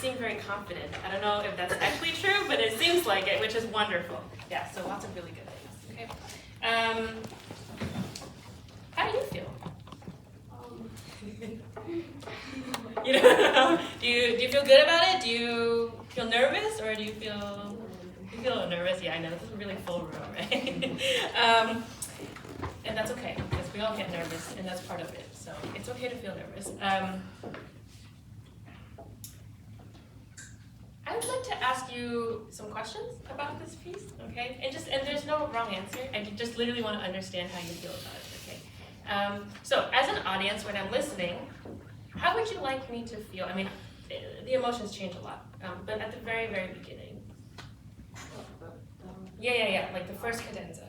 seem very confident. I don't know if that's actually true, but it seems like it, which is wonderful. Yeah, so lots of really good things. Okay. How do you feel? You don't know? Do you feel good about it? Do you feel nervous, or do you feel nervous? Yeah, I know this is a really full room, right? And that's okay, because we all get nervous, and that's part of it. So it's okay to feel nervous. I would like to ask you some questions about this piece, okay? And there's no wrong answer. I just literally want to understand how you feel about it, okay? So as an audience, when I'm listening, how would you like me to feel? I mean, the emotions change a lot, but at the very, very beginning. Yeah, like the first cadenza.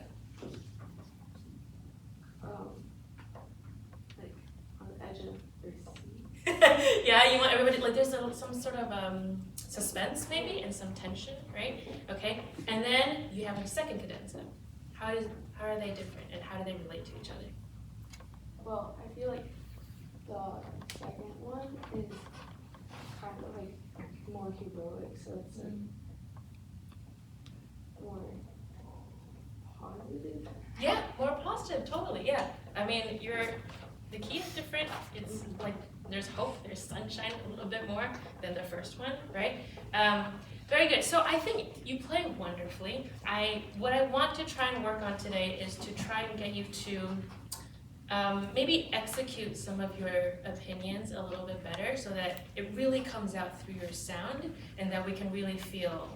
Like on the edge of their seat. Yeah, you want everybody, like there's some sort of suspense maybe and some tension, right? Okay, and then you have a second cadenza. How are they different and how do they relate to each other? Well, I feel like the second one is kind of like more heroic, so it's like more positive. Yeah, more positive, totally, yeah. I mean, the key is different. It's like there's hope, there's sunshine a little bit more than the first one, right? Very good. So I think you play wonderfully. What I want to try and work on today is to try and get you to maybe execute some of your opinions a little bit better so that it really comes out through your sound and that we can really feel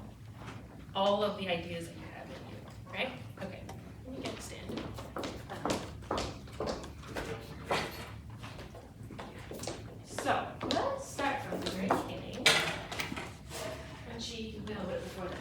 all of the ideas that you have in you, right? Okay, let me get a stand. So let's start from the very beginning. Crunchy, a little bit before that.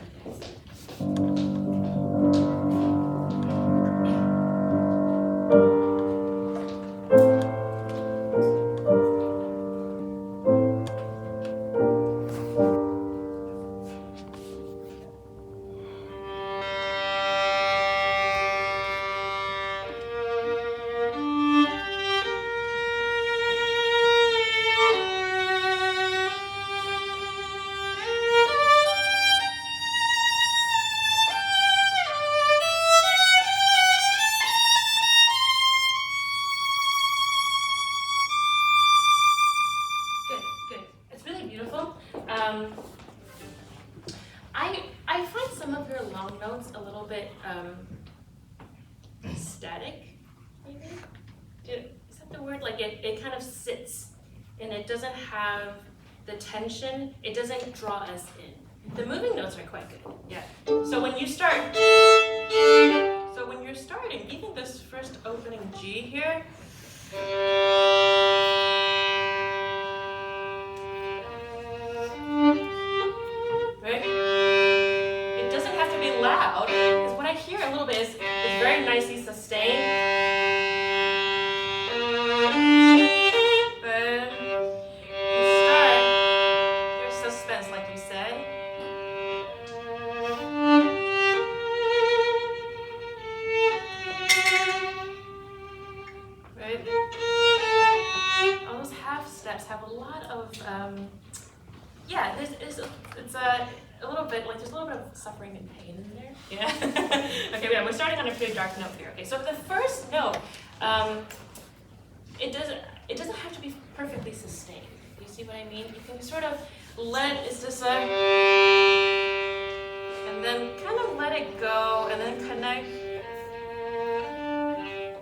I find some of your long notes a little bit static, maybe? Is that the word? Like it kind of sits and it doesn't have the tension, it doesn't draw us in. The moving notes are quite good, yeah. So when you're starting, even this first opening G here, loud, because what I hear a little bit is very nicely sustained. But you start, there's suspense, like you said. Right? All those half steps have a lot of, yeah, it's a little bit, like there's a little bit of suffering and pain in there. Yeah. Okay, yeah, we're starting on a pretty dark note here. Okay, so the first note, it doesn't have to be perfectly sustained. You see what I mean? You can sort of it's just a, and then kind of let it go, and then connect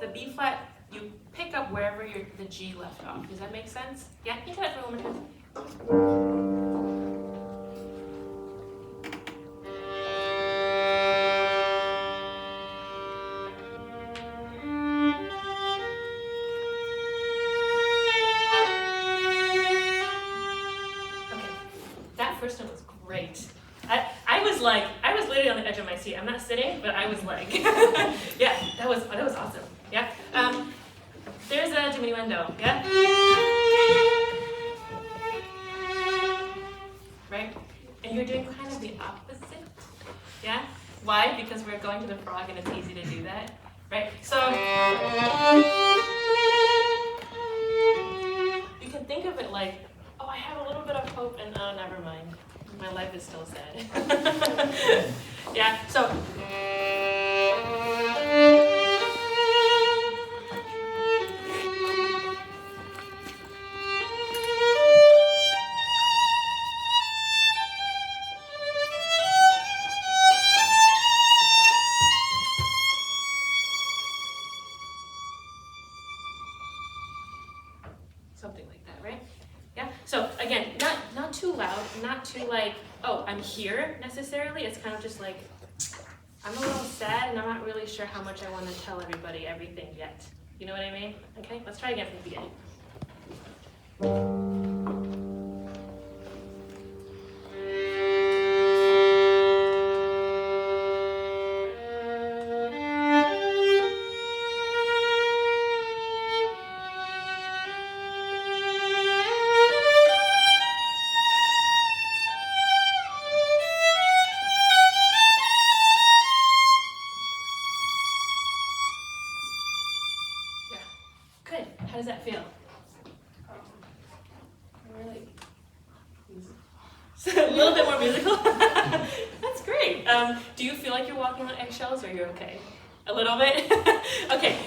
the B flat. You pick up wherever the G left off. Does that make sense? Yeah, you can try it for a moment. First one was great. I was literally on the edge of my seat. I'm not sitting, but I was like, yeah, that was awesome. Yeah. There's a diminuendo. Yeah. Right. And you're doing kind of the opposite. Yeah. Why? Because we're going to the frog, and it's easy to do that. Right. So you can think of it like, oh, I have a little bit of hope and oh, never mind. My life is still sad. Yeah, so. Something like that, right? Yeah, so again, not too loud, not too like, oh, I'm here necessarily. It's kind of just like, I'm a little sad and I'm not really sure how much I want to tell everybody everything yet. You know what I mean? Okay, let's try again from the beginning. Good. How does that feel? Really? A little bit more musical? That's great. Do you feel like you're walking on eggshells or you're okay? A little bit? Okay,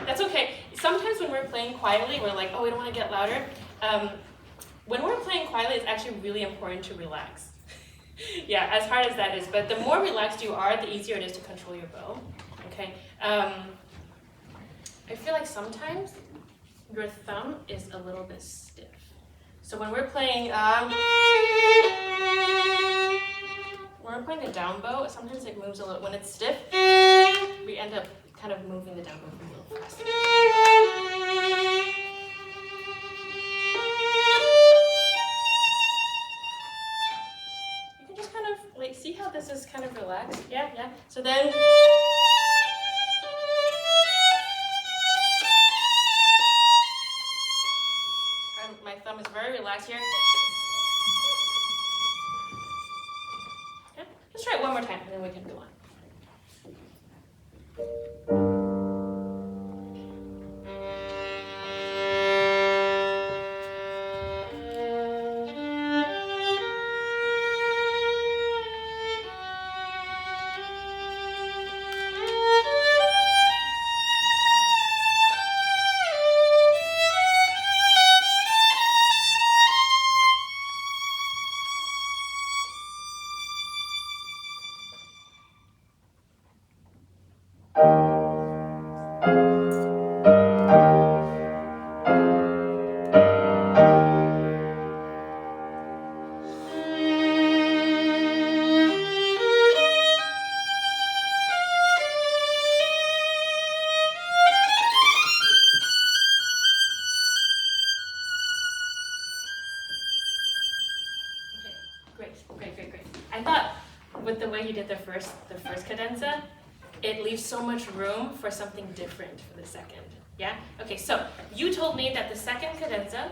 that's okay. Sometimes when we're playing quietly, we're like, oh, we don't want to get louder. When we're playing quietly, it's actually really important to relax. Yeah, as hard as that is, but the more relaxed you are, the easier it is to control your bow. Okay. I feel like sometimes your thumb is a little bit stiff. So when we're playing the down bow, sometimes it moves a little. When it's stiff, we end up kind of moving the down bow a little faster. You can just kind of like see how this is kind of relaxed. Yeah, yeah. So then. My thumb is very relaxed here. Okay, let's try it one more time and then we can go on. I thought with the way you did the first cadenza, it leaves so much room for something different for the second. Yeah? Okay, so you told me that the second cadenza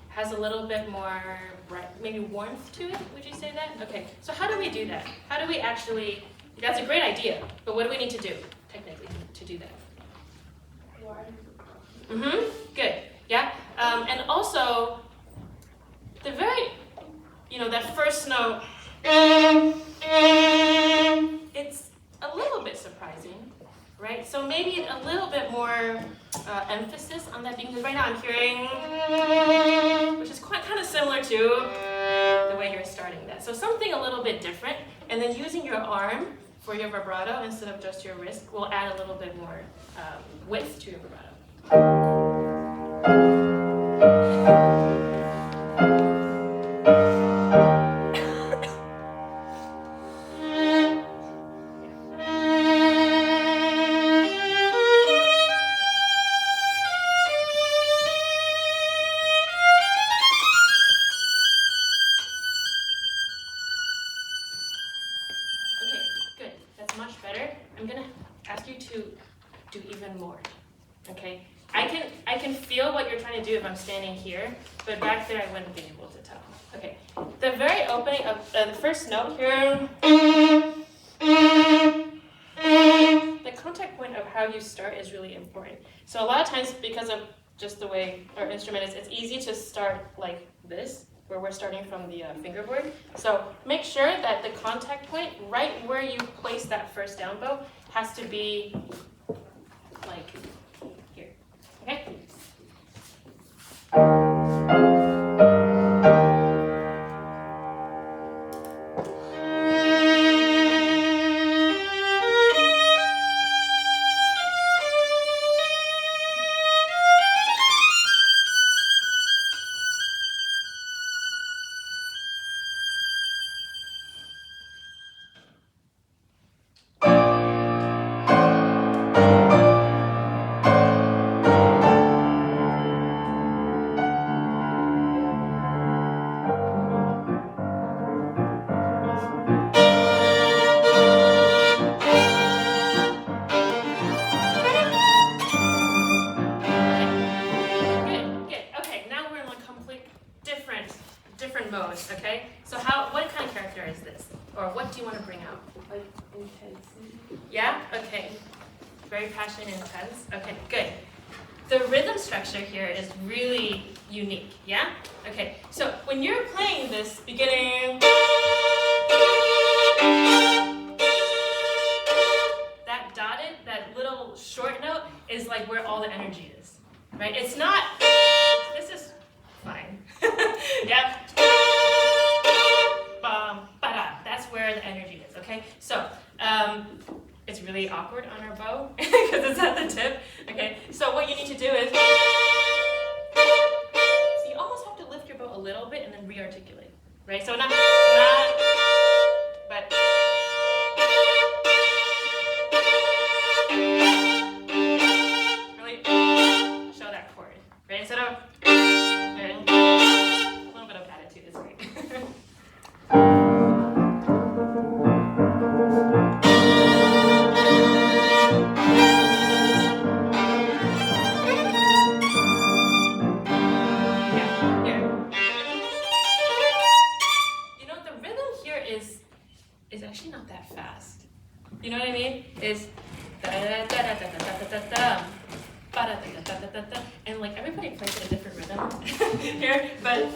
has a little bit more maybe warmth to it. Would you say that? Okay, so how do we do that? How do we actually, that's a great idea, but what do we need to do technically to do that? Good. Yeah? And also, the very, that first note, it's a little bit surprising, right? So maybe a little bit more emphasis on that, because right now I'm hearing, which is kind of similar to the way you're starting that. So something a little bit different, and then using your arm for your vibrato instead of just your wrist will add a little bit more width to your vibrato. If I'm standing here, but back there I wouldn't be able to tell. Okay, the very opening of the first note here, the contact point of how you start is really important. So a lot of times, because of just the way our instrument is, it's easy to start like this, where we're starting from the fingerboard. So make sure that the contact point, right where you place that first down bow, has to be like here, okay? Okay, so what kind of character is this? Or what do you want to bring out? Like intensity. Yeah? Okay. Very passionate and intense. Okay, good. The rhythm structure here is really unique, yeah? Okay, so when you're playing this beginning, that dotted, that little short note is like where all the energy is, right? It's not, this is fine, yeah? That's where the energy is, okay? So, it's really awkward on our bow because it's at the tip, okay? So what you need to do is, so you almost have to lift your bow a little bit and then re-articulate, right? So not, but. Really show that chord, right? Instead of, a little bit of attitude is great. Is actually not that fast. You know what I mean? Is da da da da da da da da da da da da da, and like everybody plays at a different rhythm here, but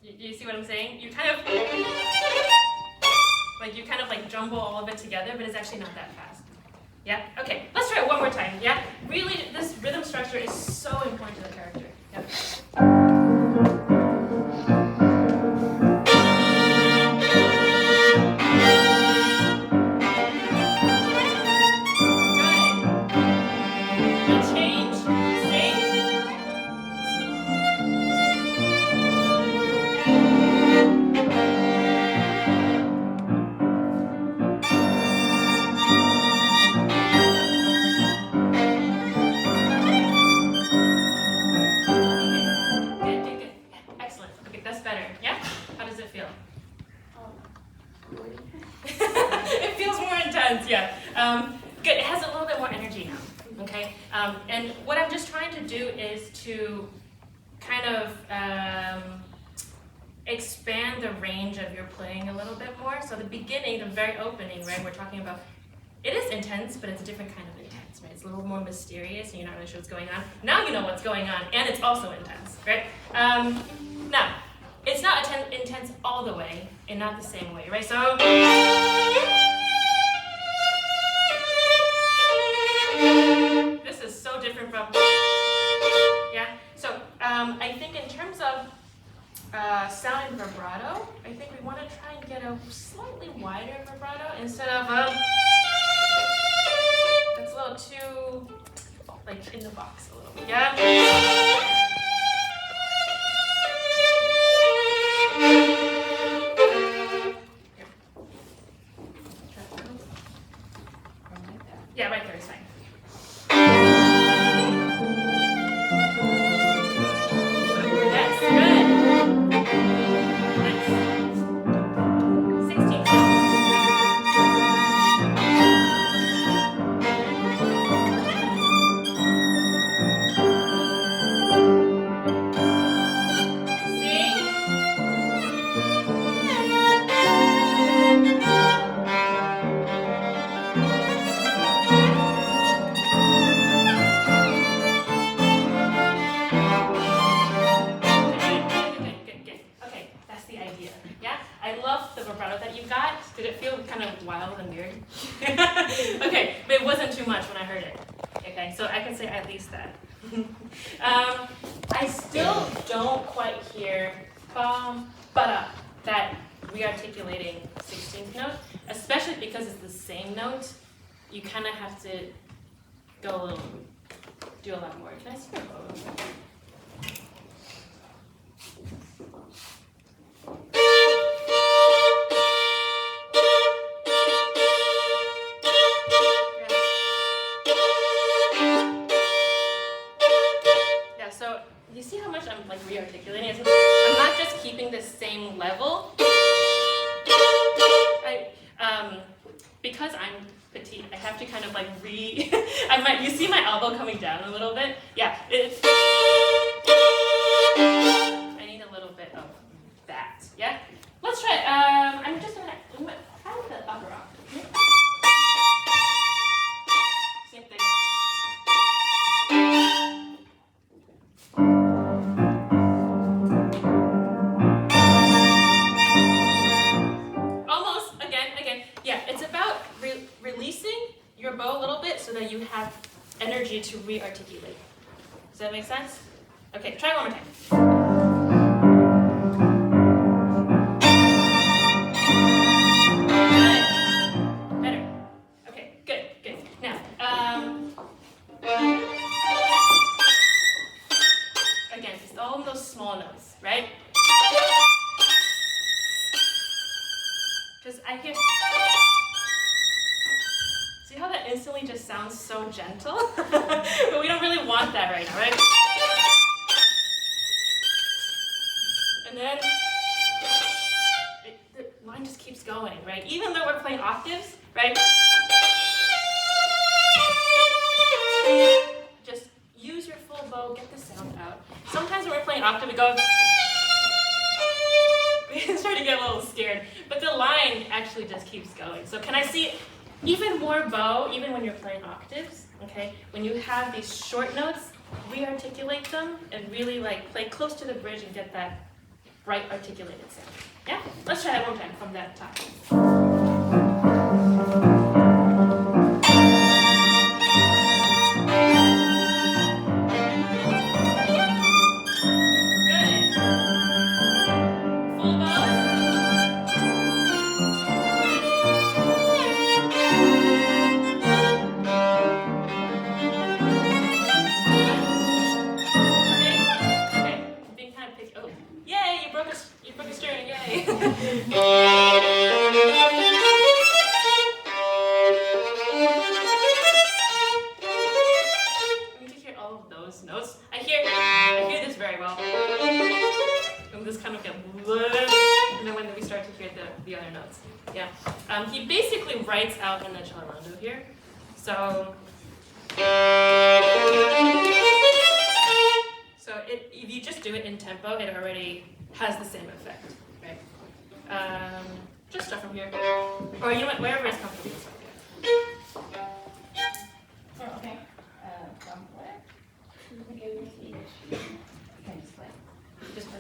you see what I'm saying? You kind of like jumble all of it together, but it's actually not that fast. Yeah? Okay, let's try it one more time. Yeah? Really, this rhythm structure is so important to the character. Yep. It feels more intense, yeah. Good, it has a little bit more energy now, okay? And what I'm just trying to do is to kind of expand the range of your playing a little bit more. So the beginning, the very opening, right, we're talking about, it is intense, but it's a different kind of intense, right? It's a little more mysterious and you're not really sure what's going on. Now you know what's going on, and it's also intense, right? Now, it's not intense all the way, and not the same way, right? So, this is so different from, yeah? So, I think in terms of sound and vibrato, I think we want to try and get a slightly wider vibrato instead of that's a little too, like, in the box a little bit, yeah? Yeah, right there is fine. Yes, good. Nice. 16. I'd say at least that. I still don't quite hear that rearticulating 16th note, especially because it's the same note. You kind of have to do a lot more. Can I see your bow? Yeah, so you see how much I'm like rearticulating? I'm not just keeping the same level. Because I'm petite, I have to kind of like you see my elbow coming down a little bit? Yeah, I need a little bit of that, yeah? Let's try it. I'm just gonna try with the upper octave. Same thing. Almost, again. Yeah, it's about releasing your bow a little bit so that you have energy to re-articulate. Does that make sense? Okay, try one more time. Good. Better. Okay, good. Now, again, it's all of those small notes, right? Because I hear... See how that instantly just sounds so gentle? But we don't really want that right now, right? And then the line just keeps going, right? Even though we're playing octaves, right? Just use your full bow, get the sound out. Sometimes when we're playing octave, we go... We start to get a little scared, but the line actually just keeps going. So can I see even more bow, even when you're playing octaves, okay? When you have these short notes, re-articulate them and really like play close to the bridge and get that bright articulated sound. Yeah? Let's try that one time from that top. The other notes. Yeah. He basically writes out in the cellando here. So if you just do it in tempo, it already has the same effect, right? Just start from here. Or you know what, wherever it's comfortable. Oh, okay. From where? Okay, we see. Okay, just play. Just play.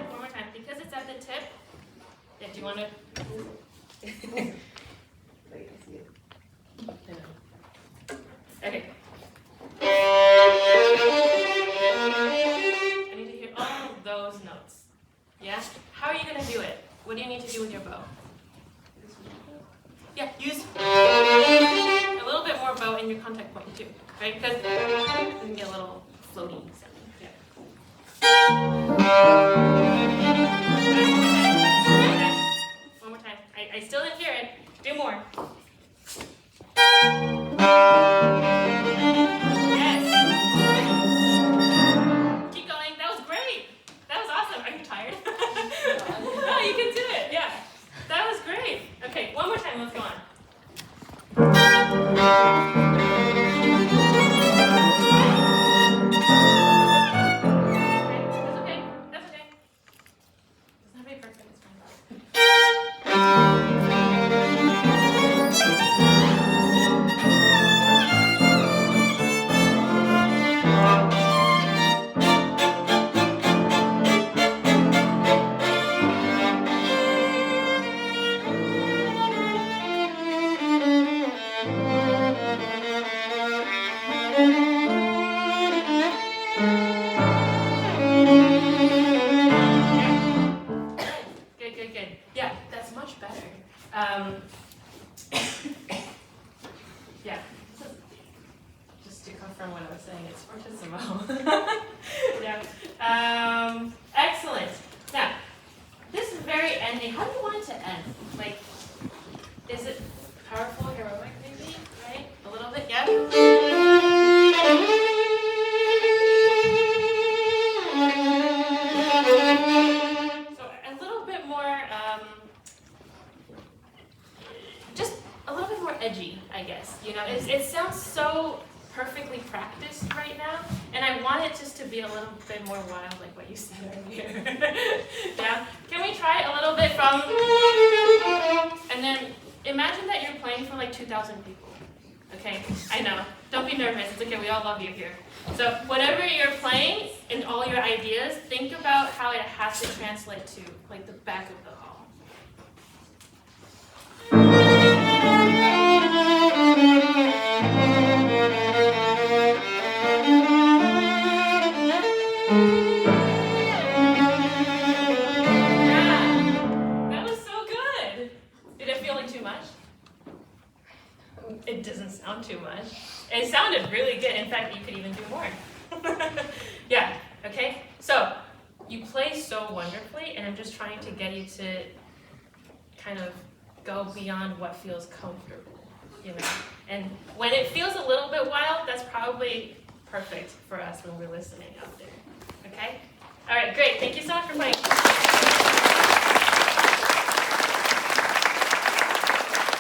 One more time, because it's at the tip. Yeah, do you want to? Wait, I see it. Okay. I need to hear all of those notes. Yeah? How are you going to do it? What do you need to do with your bow? Yeah, use a little bit more bow in your contact point too, right? Because you can get a little floaty sound. Yeah. One more time. I still didn't hear it. Do more. Yes. Keep going. That was great. That was awesome. Are you tired? No, you can do it. Yeah. That was great. Okay, one more time. Let's go on. Okay, that's okay. It's not very perfect. It's fine. Yeah, that's much better. Yeah, just to confirm what I was saying, it's fortissimo. Yeah. Excellent. Now, this very ending, how do you want it to end? Like, is it powerful, heroic, maybe? Right? A little bit, yeah? So a little bit more, just a little bit more edgy, I guess. You know, it sounds so perfectly practiced right now, and I want it just to be a little bit more wild, like what you see right here. Yeah. Can we try a little bit from, and then imagine that you're playing for like 2,000 people. Okay, I know. Don't be nervous. It's okay. We all love you here. So whatever you're playing and all your ideas, think about how it has to translate to like the back of the hall. Yeah, that was so good. Did it feel like too much? It doesn't sound too much. It sounded really good. In fact, you could even do more. Yeah, okay? So, you play so wonderfully, and I'm just trying to get you to kind of go beyond what feels comfortable, you know? And when it feels a little bit wild, that's probably perfect for us when we're listening out there, okay? All right, great. Thank you so much for playing.